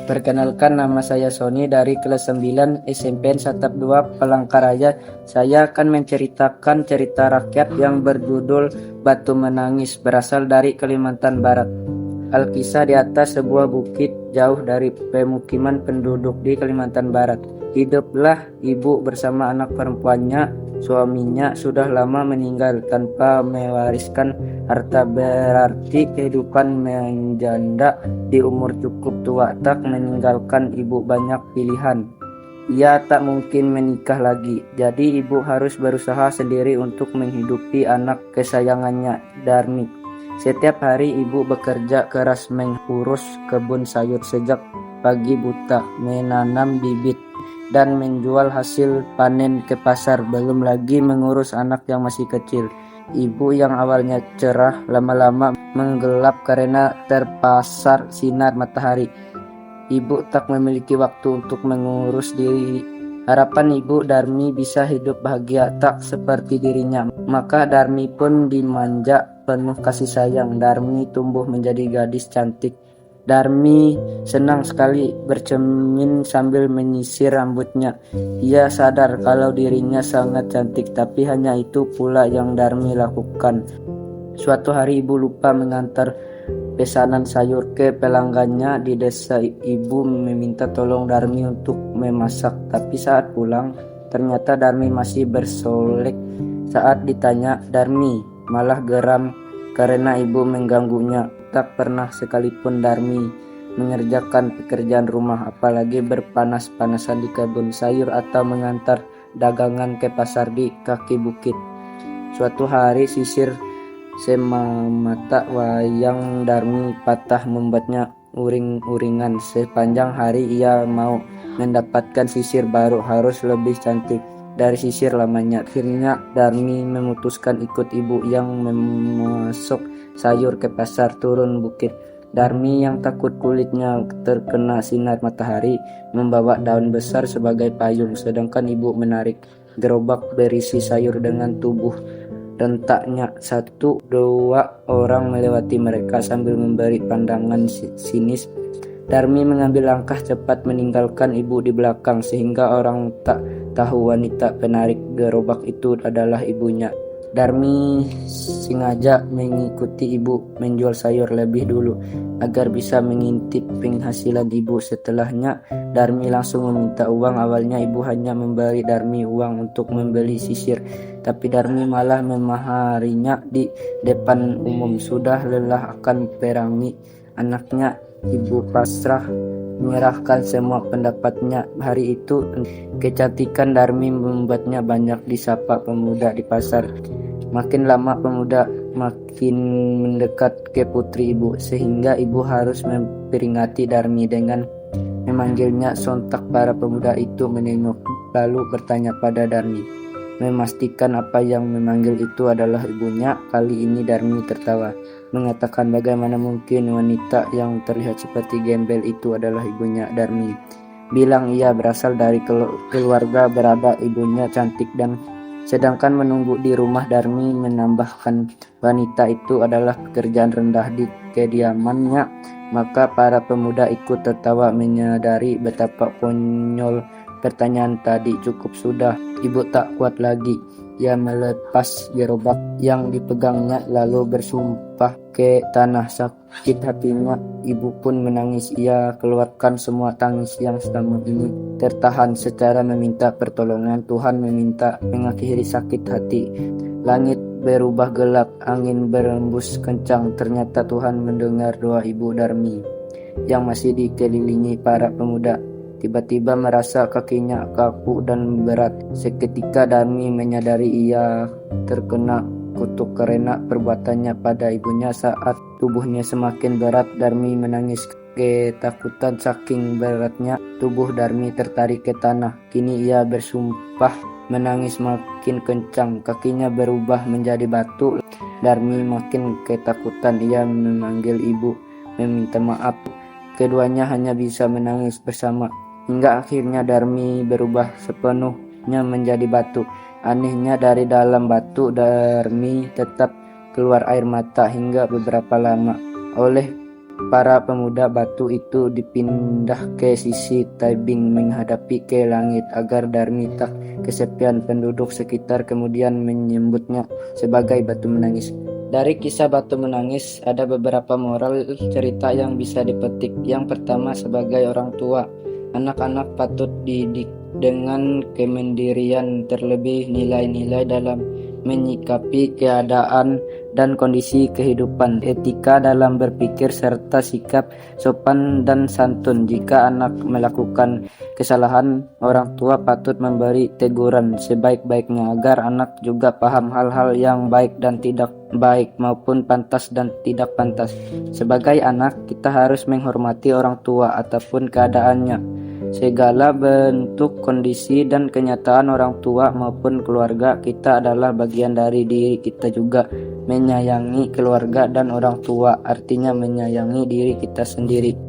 Perkenalkan, nama saya Sony dari kelas 9 SMPN Satap 2 Palangkaraya. Saya akan menceritakan cerita rakyat yang berjudul Batu Menangis, berasal dari Kalimantan Barat. Alkisah di atas sebuah bukit jauh dari pemukiman penduduk di Kalimantan Barat. Hiduplah ibu bersama anak perempuannya. Suaminya sudah lama meninggal tanpa mewariskan harta, berarti kehidupan menjanda di umur cukup tua tak meninggalkan ibu banyak pilihan. Ia tak mungkin menikah lagi, jadi ibu harus berusaha sendiri untuk menghidupi anak kesayangannya, Darmi. Setiap hari ibu bekerja keras mengurus kebun sayur sejak pagi buta, menanam bibit dan menjual hasil panen ke pasar, belum lagi mengurus anak yang masih kecil. Ibu yang awalnya cerah lama-lama menggelap karena terpasar sinar matahari. Ibu tak memiliki waktu untuk mengurus diri. Harapan ibu Darmi bisa hidup bahagia tak seperti dirinya. Maka Darmi pun dimanja penuh kasih sayang. Darmi tumbuh menjadi gadis cantik. Darmi senang sekali bercermin sambil menyisir rambutnya. Ia sadar kalau dirinya sangat cantik, tapi hanya itu pula yang Darmi lakukan. Suatu hari ibu lupa mengantar pesanan sayur ke pelanggannya di desa. Ibu meminta tolong Darmi untuk memasak, tapi saat pulang ternyata Darmi masih bersolek. Saat ditanya, Darmi malah geram karena ibu mengganggunya. Tak pernah sekalipun Darmi mengerjakan pekerjaan rumah, apalagi berpanas-panasan di kebun sayur atau mengantar dagangan ke pasar di kaki bukit. Suatu hari sisir semata wayang Darmi patah membuatnya uring-uringan. Sepanjang hari ia mau mendapatkan sisir baru harus lebih cantik dari sisir lamanya. Akhirnya Darmi memutuskan ikut ibu yang memasok sayur ke pasar turun bukit. Darmi yang takut kulitnya terkena sinar matahari membawa daun besar sebagai payung, sedangkan ibu menarik gerobak berisi sayur dengan tubuh rentaknya. Satu dua orang melewati mereka sambil memberi pandangan sinis. Darmi mengambil langkah cepat meninggalkan ibu di belakang, sehingga orang tak tahu wanita penarik gerobak itu adalah ibunya. Darmi sengaja mengikuti ibu menjual sayur lebih dulu agar bisa mengintip penghasilan ibu. Setelahnya Darmi langsung meminta uang. Awalnya ibu hanya memberi Darmi uang untuk membeli sisir, tapi Darmi malah memaharinya di depan umum. Sudah lelah akan perangi anaknya, ibu pasrah menyerahkan semua pendapatnya. Hari itu kecantikan Darmi membuatnya banyak disapa pemuda di pasar. Makin lama pemuda makin mendekat ke putri ibu, sehingga ibu harus memperingati Darmi dengan memanggilnya. Sontak para pemuda itu menengok lalu bertanya pada Darmi, memastikan apa yang memanggil itu adalah ibunya. Kali ini Darmi tertawa, mengatakan bagaimana mungkin wanita yang terlihat seperti gembel itu adalah ibunya. Darmi bilang ia berasal dari keluarga berada, ibunya cantik dan sedangkan menunggu di rumah. Darmi menambahkan wanita itu adalah pekerjaan rendah di kediamannya. Maka para pemuda ikut tertawa, menyadari betapa konyol pertanyaan tadi. Cukup sudah, ibu tak kuat lagi. Ia melepas gerobak yang dipegangnya lalu bersumpah ke tanah. Sakit hatinya ibu pun menangis. Ia keluarkan semua tangis yang selama ini tertahan secara meminta pertolongan. Tuhan meminta mengakhiri sakit hati. Langit berubah gelap, angin berembus kencang. Ternyata Tuhan mendengar doa ibu Darmi yang masih dikelilingi para pemuda. Tiba-tiba merasa kakinya kaku dan berat. Seketika Darmi menyadari ia terkena kutuk karena perbuatannya pada ibunya. Saat tubuhnya semakin berat, Darmi menangis ketakutan. Saking beratnya tubuh Darmi tertarik ke tanah. Kini ia bersumpah menangis makin kencang. Kakinya berubah menjadi batu. Darmi makin ketakutan. Ia memanggil ibu, meminta maaf. Keduanya hanya bisa menangis bersama, hingga akhirnya Darmi berubah sepenuhnya menjadi batu. Anehnya dari dalam batu Darmi tetap keluar air mata hingga beberapa lama. Oleh para pemuda, batu itu dipindah ke sisi tebing menghadapi ke langit agar Darmi tak kesepian. Penduduk sekitar kemudian menyebutnya sebagai batu menangis. Dari kisah batu menangis ada beberapa moral cerita yang bisa dipetik. Yang pertama, sebagai orang tua, anak-anak patut dididik dengan kemandirian, terlebih nilai-nilai dalam menyikapi keadaan dan kondisi kehidupan, etika dalam berpikir, serta sikap sopan dan santun. Jika anak melakukan kesalahan, orang tua patut memberi teguran sebaik-baiknya agar anak juga paham hal-hal yang baik dan tidak baik maupun pantas dan tidak pantas. Sebagai anak, kita harus menghormati orang tua ataupun keadaannya. Segala bentuk, kondisi, dan kenyataan orang tua maupun keluarga kita adalah bagian dari diri kita juga. Menyayangi keluarga dan orang tua artinya menyayangi diri kita sendiri.